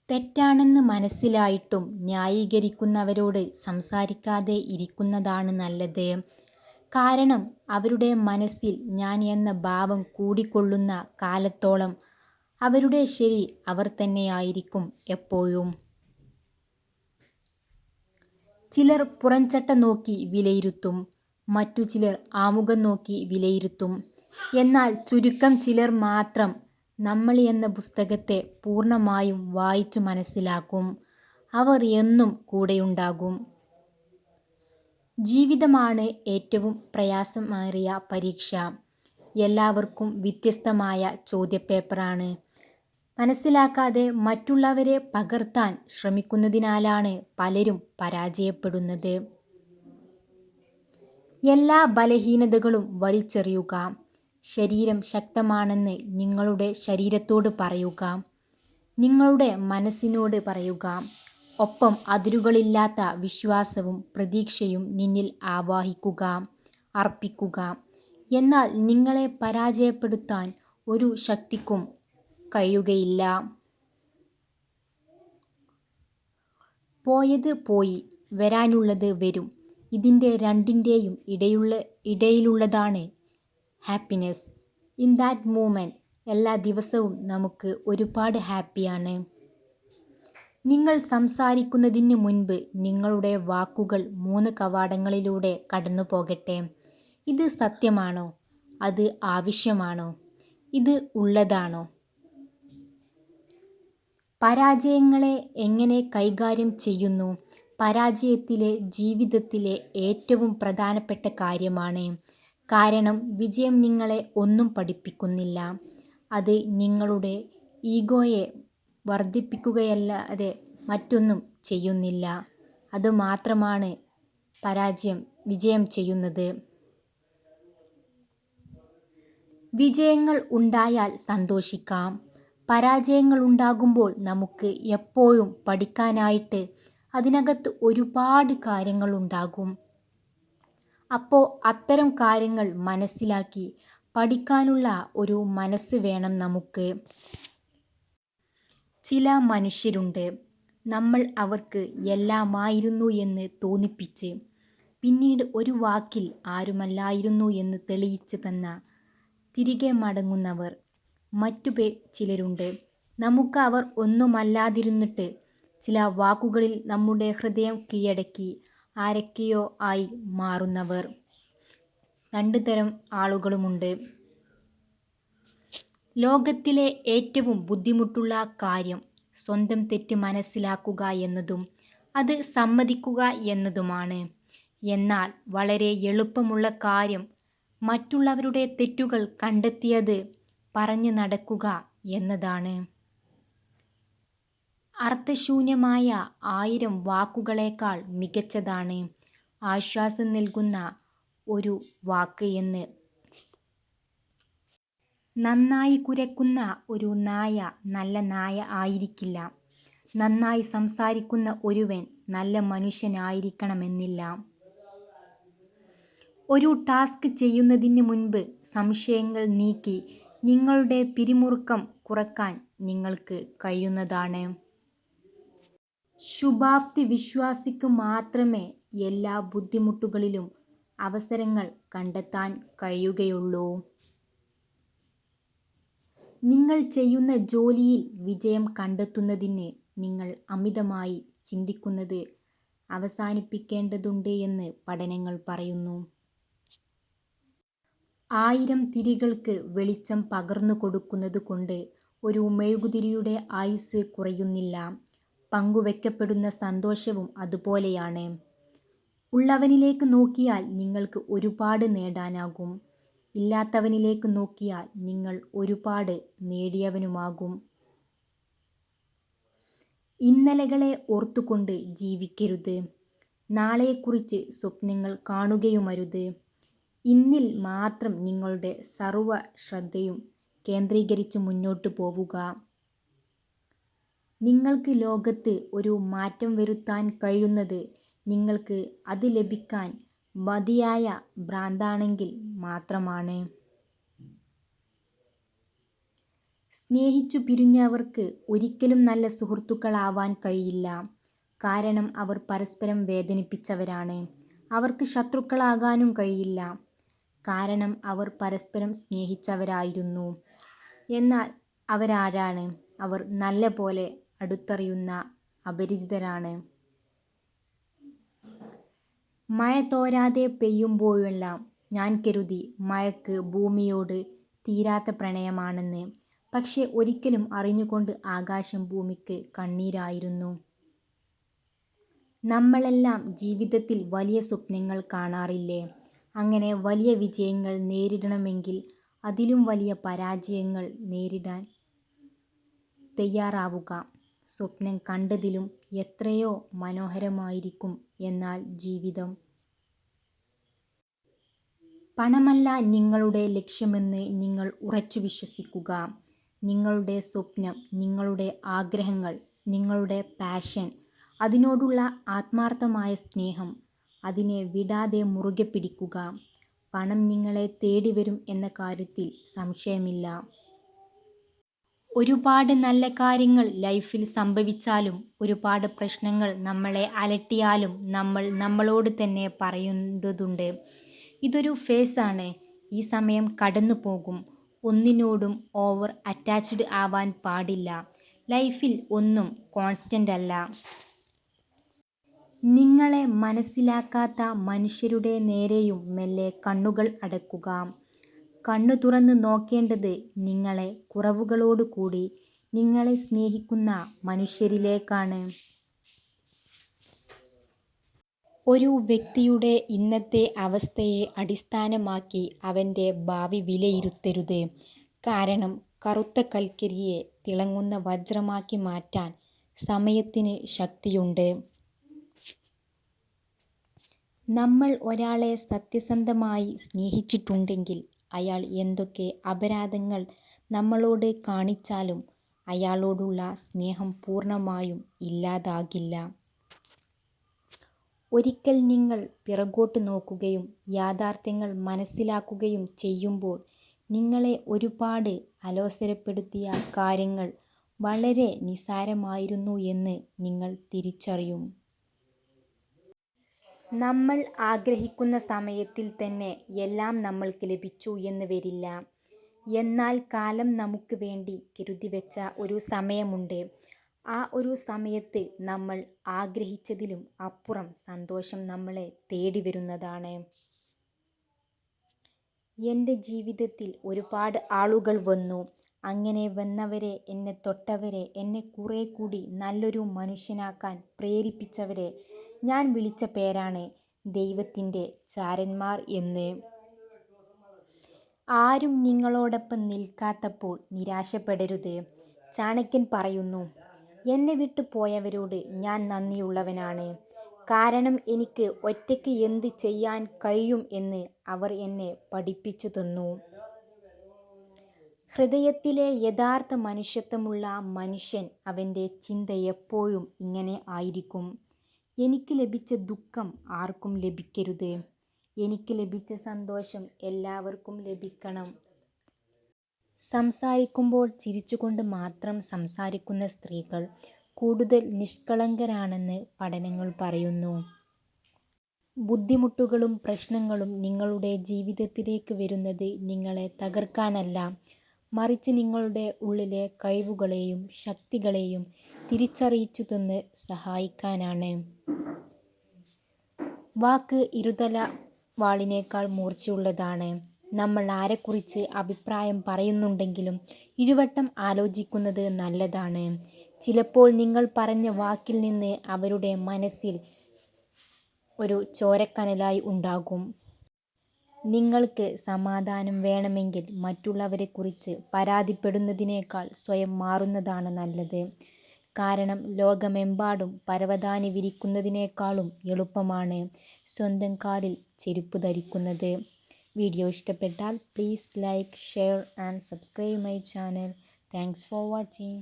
തെറ്റാണെന്ന് മനസ്സിലായിട്ടും ന്യായീകരിക്കുന്നവരോട് സംസാരിക്കാതെ ഇരിക്കുന്നതാണ് നല്ലത്. കാരണം അവരുടെ മനസ്സിൽ ഞാൻ എന്ന ഭാവം കൂടിക്കൊള്ളുന്ന കാലത്തോളം അവരുടെ ശരി അവർ തന്നെയായിരിക്കും എപ്പോഴും. ചിലർ പുറംചട്ട നോക്കി വിലയിരുത്തും, മറ്റു ചിലർ ആമുഖം നോക്കി വിലയിരുത്തും. എന്നാൽ ചുരുക്കം ചിലർ മാത്രം നമ്മൾ എന്ന പുസ്തകത്തെ പൂർണ്ണമായും വായിച്ചു മനസ്സിലാക്കും. അവർ എന്നും കൂടെയുണ്ടാകും. ജീവിതമാണ് ഏറ്റവും പ്രയാസമേറിയ പരീക്ഷ. എല്ലാവർക്കും വ്യത്യസ്തമായ ചോദ്യപേപ്പറാണ്. മനസ്സിലാക്കാതെ മറ്റുള്ളവരെ പകർത്താൻ ശ്രമിക്കുന്നതിനാലാണ് പലരും പരാജയപ്പെടുന്നത്. എല്ലാ ബലഹീനതകളും വലിച്ചെറിയുക. ശരീരം ശക്തമാണെന്ന് നിങ്ങളുടെ ശരീരത്തോട് പറയുക. നിങ്ങളുടെ മനസ്സിനോട് പറയുക. ഒപ്പം അതിരുകളില്ലാത്ത വിശ്വാസവും പ്രതീക്ഷയും നിന്നിൽ ആവാഹിക്കുക, അർപ്പിക്കുക. എന്നാൽ നിങ്ങളെ പരാജയപ്പെടുത്താൻ ഒരു ശക്തിക്കും കഴിയുകയില്ല. പോയത് പോയി, വരാനുള്ളത് വരും. ഇതിൻ്റെ രണ്ടിൻ്റെയും ഇടയിലുള്ളതാണ് ഹാപ്പിനെസ്. In that moment. എല്ലാ ദിവസവും നമുക്ക് ഒരുപാട് ഹാപ്പിയാണ്. നിങ്ങൾ സംസാരിക്കുന്നതിന് മുൻപ് നിങ്ങളുടെ വാക്കുകൾ 3 കവാടങ്ങളിലൂടെ കടന്നു പോകട്ടെ. ഇത് സത്യമാണോ? അത് ആവശ്യമാണോ? ഇത് ഉള്ളതാണോ? പരാജയങ്ങളെ എങ്ങനെ കൈകാര്യം ചെയ്യുന്നു? പരാജയത്തിലെ ജീവിതത്തിലെ ഏറ്റവും പ്രധാനപ്പെട്ട കാര്യമാണ്. കാരണം വിജയം നിങ്ങളെ ഒന്നും പഠിപ്പിക്കുന്നില്ല. അത് നിങ്ങളുടെ ഈഗോയെ വർദ്ധിപ്പിക്കുകയല്ലാതെ മറ്റൊന്നും ചെയ്യുന്നില്ല. അതുമാത്രമാണ് വിജയം ചെയ്യുന്നത്. വിജയങ്ങൾ ഉണ്ടായാൽ സന്തോഷിക്കാം. പരാജയങ്ങൾ ഉണ്ടാകുമ്പോൾ നമുക്ക് എപ്പോഴും പഠിക്കാനായിട്ട് അതിനകത്ത് ഒരുപാട് കാര്യങ്ങളുണ്ടാകും. അപ്പോൾ അത്തരം കാര്യങ്ങൾ മനസ്സിലാക്കി പഠിക്കാനുള്ള ഒരു മനസ്സ് വേണം നമുക്ക്. ചില മനുഷ്യരുണ്ട്, നമ്മൾ അവർക്ക് എല്ലാമായിരുന്നു എന്ന് തോന്നിപ്പിച്ച് പിന്നീട് ഒരു വാക്കിൽ ആരുമല്ലായിരുന്നു എന്ന് തെളിയിച്ച് തന്ന തിരികെ മടങ്ങുന്നവർ. മറ്റു ചിലരുണ്ട്, നമുക്ക് അവർ ഒന്നുമല്ലാതിരുന്നിട്ട് ചില വാക്കുകളിൽ നമ്മുടെ ഹൃദയം കീഴടക്കി ആരൊക്കെയോ ആയി മാറുന്നവർ. 2 തരം ആളുകളുമുണ്ട്. ലോകത്തിലെ ഏറ്റവും ബുദ്ധിമുട്ടുള്ള കാര്യം സ്വന്തം തെറ്റ് മനസ്സിലാക്കുക എന്നതും അത് സമ്മതിക്കുക എന്നതുമാണ്. എന്നാൽ വളരെ എളുപ്പമുള്ള കാര്യം മറ്റുള്ളവരുടെ തെറ്റുകൾ കണ്ടെത്തിയത് പറഞ്ഞു നടക്കുക എന്നതാണ്. അർത്ഥശൂന്യമായ 1000 വാക്കുകളേക്കാൾ മികച്ചതാണ് ആശ്വാസം നൽകുന്ന ഒരു വാക്ക് എന്ന്. നന്നായി കുരയ്ക്കുന്ന ഒരു നായ നല്ല നായ ആയിരിക്കില്ല. നന്നായി സംസാരിക്കുന്ന ഒരുവൻ നല്ല മനുഷ്യനായിരിക്കണമെന്നില്ല. ഒരു ടാസ്ക് ചെയ്യുന്നതിന് മുൻപ് സംശയങ്ങൾ നീക്കി നിങ്ങളുടെ പിരിമുറുക്കം കുറക്കാൻ നിങ്ങൾക്ക് കഴിയുന്നതാണ്. ശുഭാപ്തി വിശ്വാസിക്ക് മാത്രമേ എല്ലാ ബുദ്ധിമുട്ടുകളിലും അവസരങ്ങൾ കണ്ടെത്താൻ കഴിയുകയുള്ളൂ. നിങ്ങൾ ചെയ്യുന്ന ജോലിയിൽ വിജയം കണ്ടെത്തുന്നതിന് നിങ്ങൾ അമിതമായി ചിന്തിക്കുന്നത് അവസാനിപ്പിക്കേണ്ടതുണ്ട് എന്ന് പഠനങ്ങൾ പറയുന്നു. 1000 തിരികൾക്ക് വെളിച്ചം പകർന്നു കൊടുക്കുന്നത് കൊണ്ട് ഒരു മെഴുകുതിരിയുടെ ആയുസ്സ് കുറയുന്നില്ല. പങ്കുവെക്കപ്പെടുന്ന സന്തോഷവും അതുപോലെയാണ്. ഉള്ളവനിലേക്ക് നോക്കിയാൽ നിങ്ങൾക്ക് ഒരുപാട് നേടാനാകും. ഇല്ലാത്തവനിലേക്ക് നോക്കിയാൽ നിങ്ങൾ ഒരുപാട് നേടിയവനുമാകും. ഇന്നലകളെ ഓർത്തുകൊണ്ട് ജീവിക്കരുത്. നാളെക്കുറിച്ച് സ്വപ്നങ്ങൾ കാണുകയുമരുത്. ഇന്നിൽ മാത്രം നിങ്ങളുടെ സർവ്വ ശ്രദ്ധയും കേന്ദ്രീകരിച്ച് മുന്നോട്ട് പോവുക. നിങ്ങൾക്ക് ലോകത്ത് ഒരു മാറ്റം വരുത്താൻ കഴിയുന്നത് നിങ്ങൾക്ക് അത് ലഭിക്കാൻ മതിയായ ഭ്രാന്താണെങ്കിൽ മാത്രമാണ്. സ്നേഹിച്ചു പിരിഞ്ഞവർക്ക് ഒരിക്കലും നല്ല സുഹൃത്തുക്കളാവാൻ കഴിയില്ല. കാരണം അവർ പരസ്പരം വേദനിപ്പിച്ചവരാണ്. അവർക്ക് ശത്രുക്കളാകാനും കഴിയില്ല. കാരണം അവർ പരസ്പരം സ്നേഹിച്ചവരായിരുന്നു. എന്നാൽ അവരാരാണ്? അവർ നല്ല പോലെ അടുത്തറിയുന്ന അപരിചിതരാണ്. മഴ തോരാതെ പെയ്യുമ്പോഴെല്ലാം ഞാൻ കരുതി മഴയ്ക്ക് ഭൂമിയോട് തീരാത്ത പ്രണയമാണെന്ന്. പക്ഷേ ഒരിക്കലും അറിഞ്ഞുകൊണ്ട് ആകാശം ഭൂമിക്ക് കണ്ണീരായിരുന്നു. നമ്മളെല്ലാം ജീവിതത്തിൽ വലിയ സ്വപ്നങ്ങൾ കാണാറില്ലേ? അങ്ങനെ വലിയ വിജയങ്ങൾ നേരിടണമെങ്കിൽ അതിലും വലിയ പരാജയങ്ങൾ നേരിടാൻ തയ്യാറാവുക. സ്വപ്നം കണ്ടതിലും എത്രയോ മനോഹരമായിരിക്കും എന്നാൽ ജീവിതം. പണമല്ല നിങ്ങളുടെ ലക്ഷ്യമെന്ന് നിങ്ങൾ ഉറച്ചു വിശ്വസിക്കുക. നിങ്ങളുടെ സ്വപ്നം, നിങ്ങളുടെ ആഗ്രഹങ്ങൾ, നിങ്ങളുടെ പാഷൻ, അതിനോടുള്ള ആത്മാർത്ഥമായ സ്നേഹം, അതിനെ വിടാതെ മുറുകെ പിടിക്കുക. പണം നിങ്ങളെ തേടി വരും എന്ന കാര്യത്തിൽ സംശയമില്ല. ഒരുപാട് നല്ല കാര്യങ്ങൾ ലൈഫിൽ സംഭവിച്ചാലും ഒരുപാട് പ്രശ്നങ്ങൾ നമ്മളെ അലട്ടിയാലും നമ്മൾ നമ്മളോട് തന്നെ പറയേണ്ടതുണ്ട്, ഇതൊരു ഫേസാണ്, ഈ സമയം കടന്നു പോകും. ഒന്നിനോടും ഓവർ അറ്റാച്ച്ഡ് ആവാൻ പാടില്ല. ലൈഫിൽ ഒന്നും കോൺസ്റ്റൻ്റ് അല്ല. നിങ്ങളെ മനസ്സിലാക്കാത്ത മനുഷ്യരുടെ നേരെയും മെല്ലെ കണ്ണുകൾ അടയ്ക്കുക. കണ്ണു തുറന്ന് നോക്കേണ്ടത് നിങ്ങളെ കുറവുകളോടു കൂടി നിങ്ങളെ സ്നേഹിക്കുന്ന മനുഷ്യരിലേക്കാണ്. ഒരു വ്യക്തിയുടെ ഇന്നത്തെ അവസ്ഥയെ അടിസ്ഥാനമാക്കി അവൻ്റെ ഭാവി വിലയിരുത്തരുത്. കാരണം കറുത്ത കൽക്കരിയെ തിളങ്ങുന്ന വജ്രമാക്കി മാറ്റാൻ സമയത്തിന് ശക്തിയുണ്ട്. നമ്മൾ ഒരാളെ സത്യസന്ധമായി സ്നേഹിച്ചിട്ടുണ്ടെങ്കിൽ അയാൾ എന്തൊക്കെ അപരാധങ്ങൾ നമ്മളോട് കാണിച്ചാലും അയാളോടുള്ള സ്നേഹം പൂർണ്ണമായും ഇല്ലാതാകില്ല. ഒരിക്കൽ നിങ്ങൾ പിറകോട്ട് നോക്കുകയും യാഥാർത്ഥ്യങ്ങൾ മനസ്സിലാക്കുകയും ചെയ്യുമ്പോൾ നിങ്ങളെ ഒരുപാട് അലോസരപ്പെടുത്തിയ കാര്യങ്ങൾ വളരെ നിസ്സാരമായിരുന്നു എന്ന് നിങ്ങൾ തിരിച്ചറിയും. നമ്മൾ ആഗ്രഹിക്കുന്ന സമയത്തിൽ തന്നെ എല്ലാം നമ്മൾക്ക് ലഭിച്ചു എന്ന് വരില്ല. എന്നാൽ കാലം നമുക്ക് വേണ്ടി കരുതിവെച്ച ഒരു സമയമുണ്ട്. ആ ഒരു സമയത്ത് നമ്മൾ ആഗ്രഹിച്ചതിലും അപ്പുറം സന്തോഷം നമ്മളെ തേടി വരുന്നതാണ്. എൻ്റെ ജീവിതത്തിൽ ഒരുപാട് ആളുകൾ വന്നു. അങ്ങനെ വന്നവരെ, എന്നെ തൊട്ടവരെ, എന്നെ കുറെ കൂടി നല്ലൊരു മനുഷ്യനാക്കാൻ പ്രേരിപ്പിച്ചവരെ ഞാൻ വിളിച്ച പേരാണ് ദൈവത്തിൻ്റെ ചാരന്മാർ എന്ന്. ആരും നിങ്ങളോടൊപ്പം നിൽക്കാത്തപ്പോൾ നിരാശപ്പെടരുത്. ചാണക്യൻ പറയുന്നു, എന്നെ വിട്ടു പോയവരോട് ഞാൻ നന്ദിയുള്ളവനാണ്. കാരണം എനിക്ക് ഒറ്റയ്ക്ക് എന്ത് ചെയ്യാൻ കഴിയും എന്ന് അവർ എന്നെ പഠിപ്പിച്ചു തന്നു. ഹൃദയത്തിലെ യഥാർത്ഥ മനുഷ്യത്വമുള്ള മനുഷ്യൻ അവൻ്റെ ചിന്ത എപ്പോഴും ഇങ്ങനെ ആയിരിക്കും, എനിക്ക് ലഭിച്ച ദുഃഖം ആർക്കും ലഭിക്കരുത്, എനിക്ക് ലഭിച്ച സന്തോഷം എല്ലാവർക്കും ലഭിക്കണം. സംസാരിക്കുമ്പോൾ ചിരിച്ചുകൊണ്ട് മാത്രം സംസാരിക്കുന്ന സ്ത്രീകൾ കൂടുതൽ നിഷ്കളങ്കരാണെന്ന് പഠനങ്ങൾ പറയുന്നു. ബുദ്ധിമുട്ടുകളും പ്രശ്നങ്ങളും നിങ്ങളുടെ ജീവിതത്തിലേക്ക് വരുന്നത് നിങ്ങളെ തകർക്കാനല്ല, മറിച്ച് നിങ്ങളുടെ ഉള്ളിലെ കഴിവുകളെയും ശക്തികളെയും തിരിച്ചറിയിച്ചു തന്ന് സഹായിക്കാനാണ്. വാക്ക് ഇരുതല വാളിനേക്കാൾ മൂർച്ചയുള്ളതാണ്. നമ്മൾ ആരെക്കുറിച്ച് അഭിപ്രായം പറയുന്നുണ്ടെങ്കിലും ഇരുവട്ടം ആലോചിക്കുന്നത് നല്ലതാണ്. ചിലപ്പോൾ നിങ്ങൾ പറഞ്ഞ വാക്കിൽ നിന്ന് അവരുടെ മനസ്സിൽ ഒരു ചോരക്കനലായി ഉണ്ടാകും. നിങ്ങൾക്ക് സമാധാനം വേണമെങ്കിൽ മറ്റുള്ളവരെക്കുറിച്ച് പരാതിപ്പെടുന്നതിനേക്കാൾ സ്വയം മാറുന്നതാണ് നല്ലത്. കാരണം ലോകമെമ്പാടും പരവതാനി വിരിക്കുന്നതിനേക്കാളും എളുപ്പമാണ് സ്വന്തം കാലിൽ ചെരുപ്പ് ധരിക്കുന്നത്. വീഡിയോ ഇഷ്ടപ്പെട്ടാൽ please like, share and subscribe my channel. Thanks for watching.